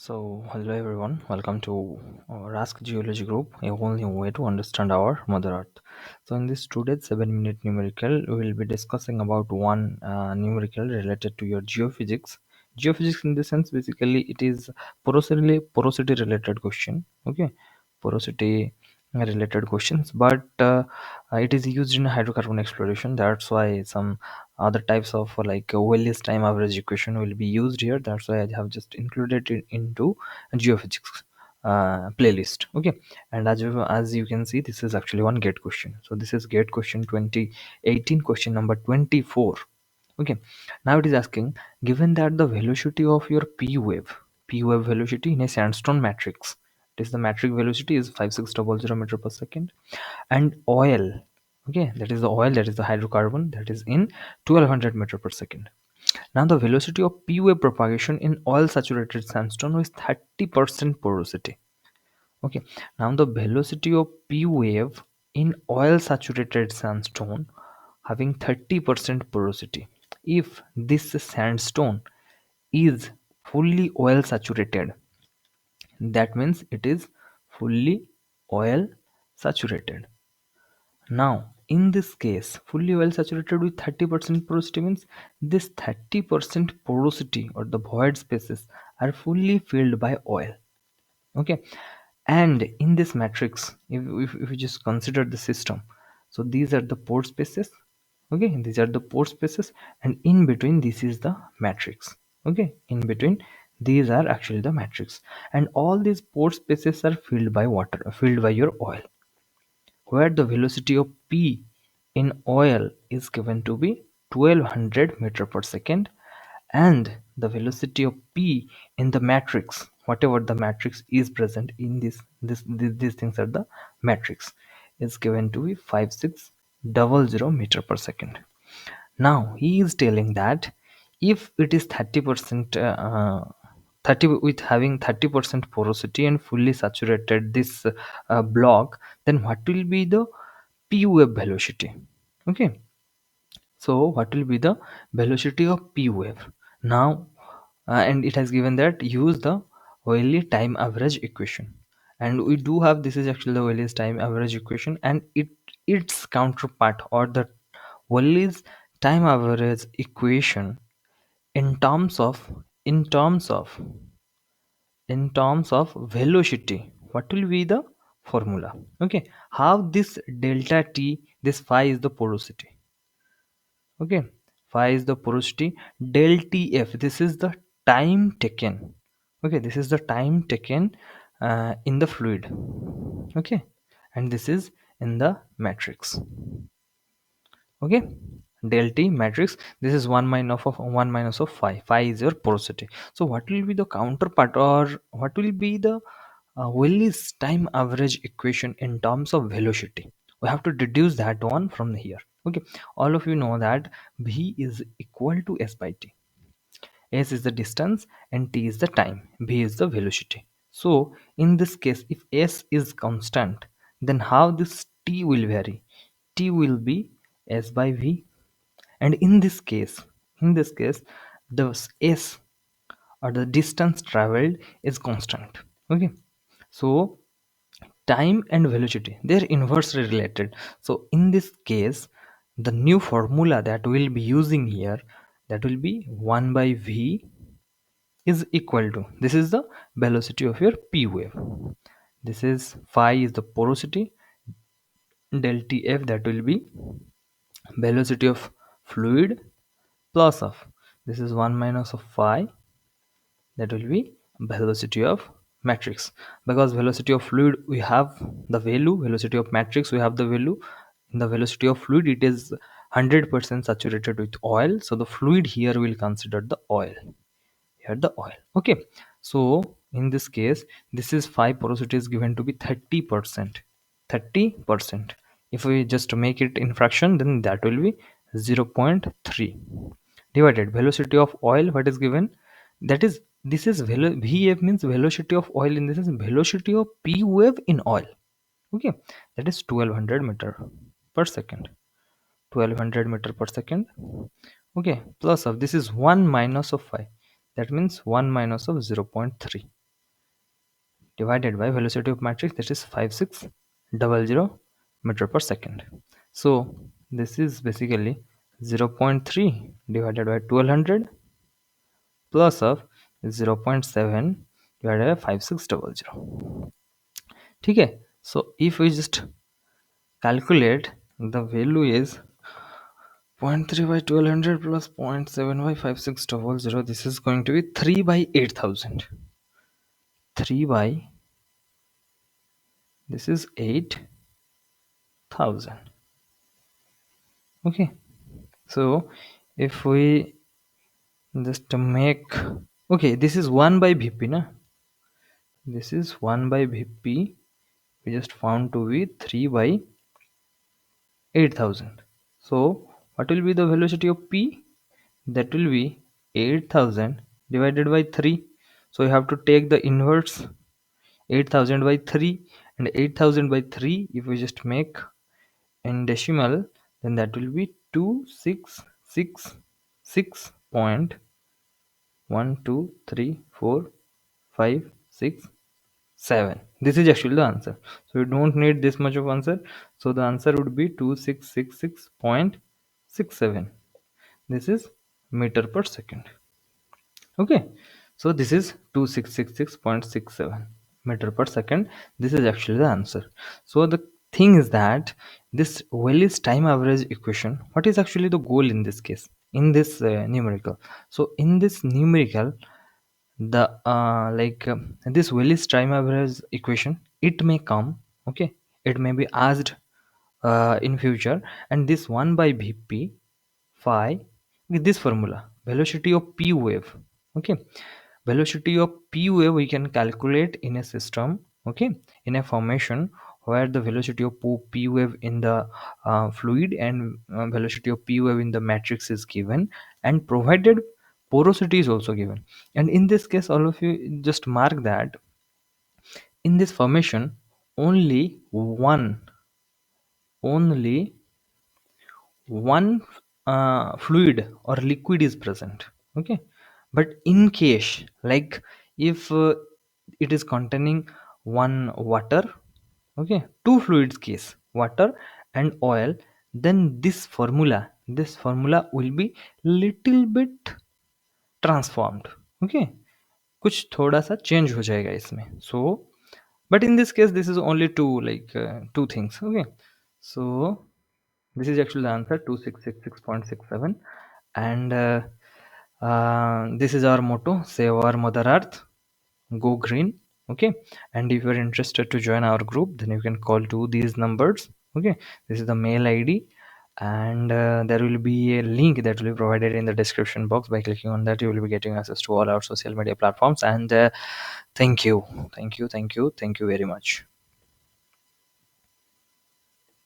So, hello everyone, welcome to our Ask Geology group, a whole new way to understand our Mother Earth. So, in this today's 7-minute numerical, we will be discussing about one numerical related to your geophysics. Geophysics, in the sense, basically, it is porosity related question. Okay, porosity related questions, but it is used in hydrocarbon exploration. That's why some other types of Wiley's time average equation will be used here. That's why I have just included it into geophysics playlist. Okay, and as you can see, this is actually one gate question. So this is gate question 2018, question number 24. Okay, now it is asking, given that the velocity of your p wave velocity in a sandstone matrix, it is the metric velocity is 5600 meter per second, and oil, okay, that is the oil, that is the hydrocarbon, that is in 1200 meter per second. Now the velocity of p wave propagation in oil saturated sandstone is 30% porosity. Okay, now the velocity of p wave in oil saturated sandstone having 30% porosity. If this sandstone is fully oil saturated, that means it is fully oil saturated. Now, in this case, fully oil saturated with 30% porosity means this 30% porosity or the void spaces are fully filled by oil. Okay, and in this matrix, if you just consider the system, so these are the pore spaces. Okay, these are the pore spaces, and in between this is the matrix. Okay, in between these are actually the matrix, and all these pore spaces are filled by water, filled by your oil, where the velocity of P in oil is given to be 1200 meter per second, and the velocity of P in the matrix, whatever the matrix is present in these things are the matrix, is given to be 5600 meter per second. Now he is telling that if it is 30%, 30 with having 30% porosity and fully saturated this block, then what will be the p wave velocity? Okay, so what will be the velocity of p wave? Now, and it has given that use the Wiley time average equation, and we do have, this is actually the Wiley's time average equation, and its counterpart or the Wiley's time average equation in terms of in terms of in terms of velocity, what will be the formula? Okay, how this delta t, this phi is the porosity. Okay, phi is the porosity, del tf, this is the time taken. Okay, this is the time taken in the fluid. Okay, and this is in the matrix. Okay, del t matrix, this is 1 minus of phi is your porosity. So what will be the counterpart, or what will be the Wiley's time average equation in terms of velocity? We have to deduce that one from here. Okay, all of you know that v is equal to s by t. S is the distance and t is the time, v is the velocity. So in this case, if s is constant, then how this t will vary? T will be s by v, and in this case the s or the distance traveled is constant. Okay, so time and velocity, they're inversely related. So in this case, the new formula that we'll be using here, that will be 1 by v is equal to, this is the velocity of your p wave, this is phi is the porosity, del tf, that will be velocity of fluid, plus of, this is 1 minus of phi, that will be velocity of matrix. Because velocity of fluid we have the value, velocity of matrix we have the value. In the velocity of fluid, it is 100% saturated with oil, so the fluid here will consider the oil, here the oil. Okay, so in this case, this is phi porosity is given to be 30%. 30%, if we just make it in fraction, then that will be 0.3 divided velocity of oil, what is given, that is, this is vf means velocity of oil, in this is velocity of p wave in oil. Okay, that is 1200 meter per second, 1200 meter per second. Okay, plus of, this is 1 minus of phi, that means 1 minus of 0.3. divided by velocity of matrix, that is 5600 meter per second. So this is basically 0.3 divided by 1200 plus of 0.7 divided by 5600. Okay, so if we just calculate, the value is zero point 0.3 by 1200 plus 0.7 by 5600. This is going to be 3 by 8000. 3 by, this is 8000. Okay, so if we just make, okay, this is 1 by vp na, this is 1 by vp, we just found to be 3 by 8000. So what will be the velocity of p? That will be 8000 divided by 3. So you have to take the inverse, 8000 by 3, and 8000 by 3 if we just make in decimal, then that will be 2666.1234567. This is actually the answer, so you don't need this much of answer. So the answer would be 2666.67. this is meter per second. Okay, so this is 2666.67 meter per second. This is actually the answer. So the thing is that this Wiley's time average equation, what is actually the goal in this case, in this numerical? So in this numerical, the this Wiley's time average equation, it may come, okay, it may be asked in future, and this 1 by vp phi with this formula, velocity of p wave. Okay, velocity of p wave we can calculate in a system, okay, in a formation where the velocity of p wave in the fluid and velocity of p wave in the matrix is given, and provided porosity is also given. And in this case, all of you just mark that in this formation only one fluid or liquid is present. Okay, but in case, like, if it is containing one water, okay, two fluids case, water and oil, then this formula will be little bit transformed. Okay, कुछ थोड़ा सा change हो जाएगा इसमें. So but in this case, this is only two things. Okay, so this is actually the answer, 2666.67. And this is our motto: save our mother earth, go green. Okay, and if you're interested to join our group, then you can call to these numbers. Okay, this is the mail id, and there will be a link that will be provided in the description box. By clicking on that, you will be getting access to all our social media platforms. And thank you very much.